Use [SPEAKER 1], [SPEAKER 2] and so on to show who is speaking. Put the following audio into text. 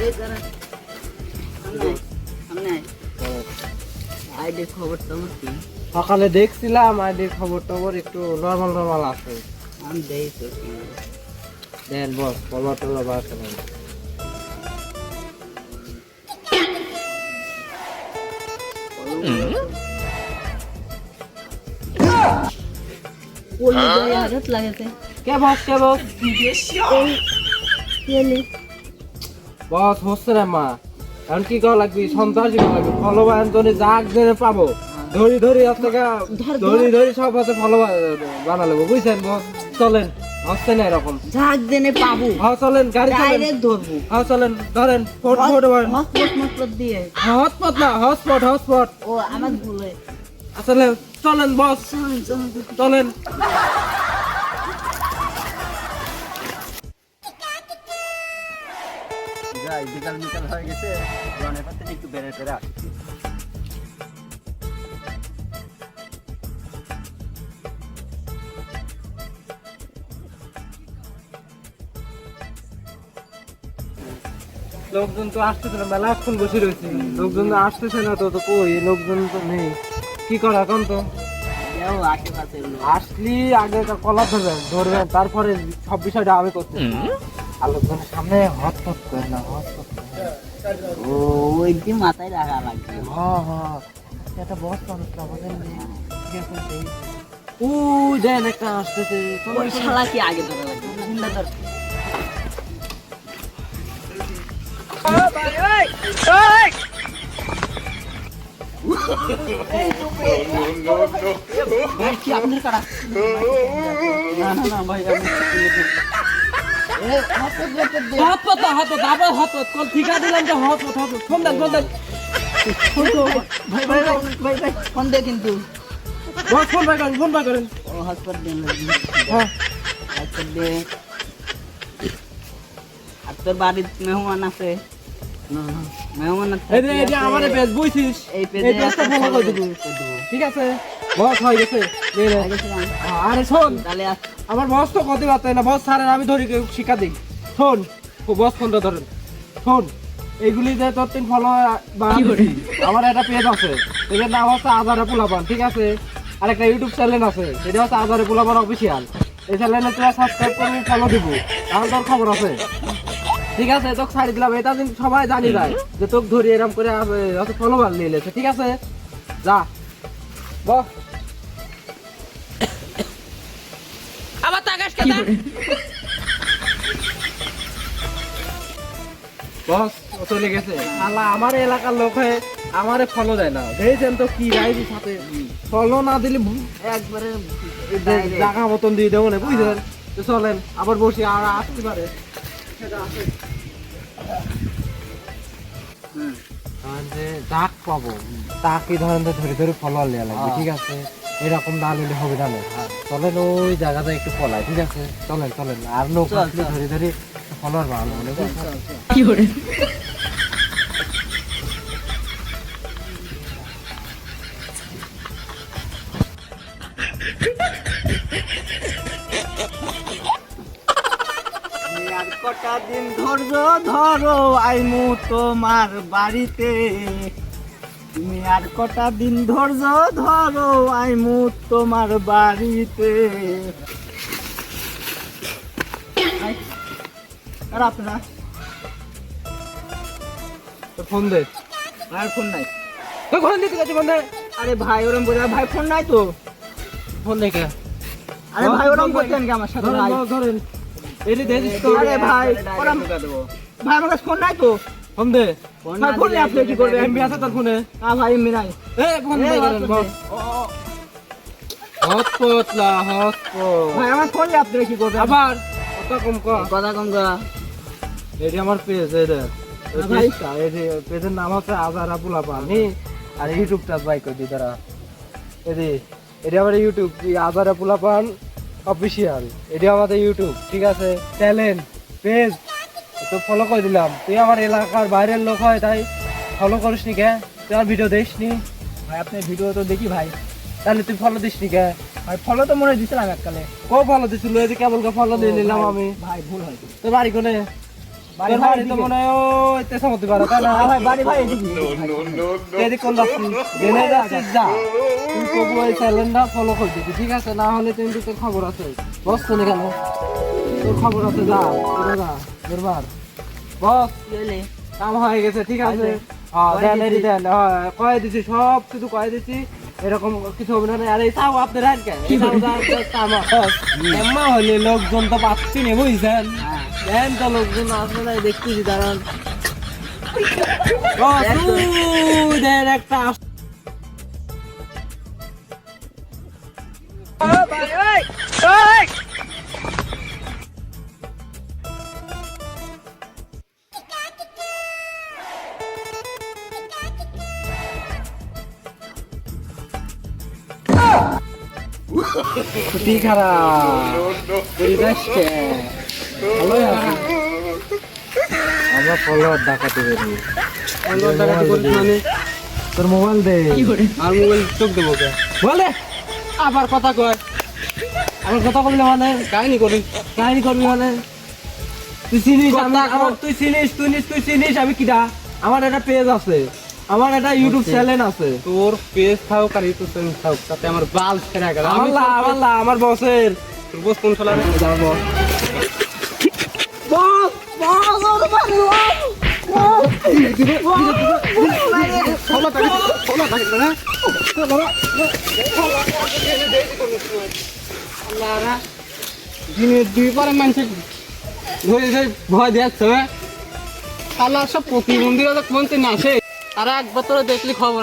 [SPEAKER 1] এই দাঁড়া সামনে আইডির খবর তোমার কি?
[SPEAKER 2] সকালে দেখছিলাম আইডির খবর টবর একটু নর্মাল আছে।
[SPEAKER 1] আমি দেই তো
[SPEAKER 2] দেন বস ফলোয়ার টলোয়ার বাড়াতে হবে।
[SPEAKER 1] ওই জায়গায় হাত লাগাতে
[SPEAKER 2] কে বস বস হচ্ছে না মা, এখন কি করা লাগবে? সন্ত্রাসী করা লাগবে। ফলোয়ার আন্তনে যাক জেনে পাবো ধরি ধরি সব আছে ফলোয়ার বানালে বুঝছেন বস। চলেন হচ্ছে না এরকম
[SPEAKER 1] ঝাঁক দেনে পাবো।
[SPEAKER 2] হ্যাঁ চলেন গাড়ি
[SPEAKER 1] ডাইরেক্ট ধরবো।
[SPEAKER 2] হ্যাঁ চলেন ধরেন
[SPEAKER 1] হটস্পট দিয়ে
[SPEAKER 2] হটস্পট না হটস্পট
[SPEAKER 1] ও আমার ভুলে
[SPEAKER 2] আসলে চলেন বস চলেন।
[SPEAKER 3] যাই বিকাল হয়ে গেছে, রনের পাতে একটু বেড়াতে আসছি।
[SPEAKER 2] লোকজন তো আসতেছে না, মেলাক্ষণ বসে রয়েছে, লোকজন তো আসতেছে না। তো কই লোকজন তো নেই, কি করা এখন? তো
[SPEAKER 1] আশেপাশে
[SPEAKER 2] আসলি আগে কলা ধরবেন তারপরে সব বিষয়টা আমি করতে। আর লোকজনের সামনে হটপট করে না, হটপট
[SPEAKER 1] ও ওই দিন মাথায় রাখা লাগবে।
[SPEAKER 2] হ্যাঁ একটা বস মানুষ আমাদের ও দেন একটা আসতেছে।
[SPEAKER 1] ওই শালা কি আগে ধরা লাগবে? হুন্ডা ধর। ভাই কি আপনার কাটা?
[SPEAKER 3] না ভাই আমি
[SPEAKER 2] হটপট আবার হটপট কল ঠিকা দিলাম যে হটপট ফোন দেন
[SPEAKER 1] ভাই ফোন দে কিন্তু।
[SPEAKER 2] বস ফোন বাই করেন।
[SPEAKER 1] ও হসপিটাল দিন
[SPEAKER 2] হ্যাঁ
[SPEAKER 1] হসপিটাল দে। আর তোর বাড়ির মেহমান আছে? মেহমান
[SPEAKER 2] এই যে আমারে পেজ বুঝছিস,
[SPEAKER 1] এই
[SPEAKER 2] এই
[SPEAKER 1] পেজে
[SPEAKER 2] পেজটা ফলো করে দিবি। ঠিক আছে বস হয়ে গেছে। আরে শোন,
[SPEAKER 1] তাহলে
[SPEAKER 2] আমার বস তো কথা বার্তা না, বস স্যারের আমি ধরি শিক্ষা দিই। শোন বস ফোনটা ধরেন। শোন এইগুলি যে তোর 3 ফলো আমার একটা পেজ আছে, পেজের নাম হচ্ছে আজারে পোলাপান। ঠিক আছে, আর একটা ইউটিউব চ্যানেল আছে, সেটা হচ্ছে আজারে পোলাপান অফিসিয়াল। এই চ্যানেলে তোরা সাবস্ক্রাইব করবি, ফলো দিব, তাহলে তোর খবর আছে। ঠিক আছে তোকে ছাড়ি দিলাম, এটা কিন্তু সবাই জানি যায় যে তোকে ধরি এরকম করে ফলোবার নিয়ে লেছে। ঠিক আছে যা বস।
[SPEAKER 1] আবার তাকাস কেন?
[SPEAKER 2] বস ও চলে গেছে। আল্লাহ আমার এলাকার লোক হয়ে আমারে ফলো দেয় না, দেখছেন তো কি রাইজি সাথে। ফলো না দিলে
[SPEAKER 1] একবারে
[SPEAKER 2] জায়গা মতন দিয়ে দেবো না, বুঝলেন? তো চলেন আবার বসি, আর আসতে পারে ডাক পাবো, তাকে ধরেন ধরে ফলোয়ার নেওয়া লাগবে। ঠিক আছে এরকম না নিলে হবে না। চলেন ওই জায়গাটা একটু ফলাই। ঠিক আছে চলেন আর লোক ধরে ফলোয়ার বানানো মানে
[SPEAKER 1] কি করে?
[SPEAKER 3] আর কটা দিন ধরো আইমু তোমার বাড়িতে। তুমি আর কটা দিন ধরো আইমু তোমার বাড়িতে। আর আপনারা
[SPEAKER 2] ফোন দে।
[SPEAKER 3] আর ফোন নাই?
[SPEAKER 2] ফোন দিতে গেছে, ফোন দে।
[SPEAKER 3] আরে ভাই ওরম বলে ভাই ফোন নাই তো।
[SPEAKER 2] ফোন দেখে
[SPEAKER 3] আরে ভাই ওরম করতেন কি আমার সাথে? ভাই
[SPEAKER 2] ধরেন এটি দেখিস তো।
[SPEAKER 3] আরে ভাই ওরম ভাই আমার কাছে ফোন নাই তো।
[SPEAKER 2] ফোন দে।
[SPEAKER 3] ভাই ফোন নিয়ে আপনি কি করবেন?
[SPEAKER 2] এমবি আছে তোর ফোনে?
[SPEAKER 3] না ভাই এমনি নাই।
[SPEAKER 2] ফোন দে করেন বস। হটপট না হটপট।
[SPEAKER 3] ভাই আমার ফোন নিয়ে আপনি কি করবেন?
[SPEAKER 2] আবার কথা কম কর।
[SPEAKER 1] কথা কম গা।
[SPEAKER 2] এটি আমার পেজ,
[SPEAKER 3] ভাই
[SPEAKER 2] পেজের নাম হচ্ছে আজারা পোলাপানি। আর ইউটিউবটা বাই করে দিই তারা। এটি আমার ইউটিউব আজারা পোলাপান অফিসিয়াল। এটি আমাদের ইউটিউব। ঠিক আছে চ্যানেল পেজ তো ফলো করে দিলাম। তুই আমার এলাকার বাইরের লোক হয় তাই ফলো করিস নি কে? তুই আমার ভিডিও দিস নি?
[SPEAKER 3] ভাই আপনার ভিডিও তো দেখি ভাই।
[SPEAKER 2] তাহলে তুই ফলো দিস নি কে?
[SPEAKER 3] ভাই ফলো তো মনে দিছিলাম এককালে।
[SPEAKER 2] কো ফলো দিছিল? এই যে কেবল ফলো দিয়ে নিলাম আমি।
[SPEAKER 3] ভাই ভুল হয়েছে।
[SPEAKER 2] তোর বাড়ি কোনে? তোর বাড়ি তো মনে হয় ওই তেসামতি পারে তাই না
[SPEAKER 3] ভাই বাড়ি ভাই এদিকে
[SPEAKER 2] এদিক কোন যাচ্ছিস জেনে যাচ্ছিস যা তুই তবু ওই চ্যানেলটা ফলো করে দিবি ঠিক আছে না হলে কিন্তু তোর খবর আছে বস কোনে কেন তোর খবর আছে যা তোরা যা দরবার বস
[SPEAKER 1] গেলে
[SPEAKER 2] কাম হয়ে গেছে ঠিক আছে হ্যাঁ দেন এরি দেন হ্যাঁ কয়ে দিছি সব কিছু কয়ে দিছি এরকম কিছু হবে না আর এই তাও আপনার আর কেন এই তাও এম্মা হলে লোকজন তো পাচ্ছি নে বুঝছেন দেন তো লোকজন আসবে না দেখতেছি দাঁড়ান দেন একটা খুবই খারাপ ভালোই আছে আমরা ফলোয়ার ডাকাতে বেরি ফলোয়ার ডাকাতে করিস মানে তোর মোবাইল দে আর মোবাইল চোখ দেবো কে বলে আবার কথা কয় আমার কথা বললে মানে কাহিনী করবি মানে তুই চিনিস তুই চিনিস আমি কিটা আমার একটা পেজ আছে আমার একটা ইউটিউব চ্যানেল আছে
[SPEAKER 3] তোর পেজ থাক আর ইউটিউব চ্যানেল থাক তাতে আমার বাল ছেড়ে গেল
[SPEAKER 2] আমার বসের
[SPEAKER 3] তোর বস কোন শালা রে
[SPEAKER 2] যাবো বস বস ওর বাড়ি
[SPEAKER 3] ফলো থাকে না দিনে দুই পারে মানুষ ধরে ভয় দিচ্ছে শালা সব প্রতিবন্ধীরা তো কোনতে না আসে তারা একবার তোরা দেখলি খবর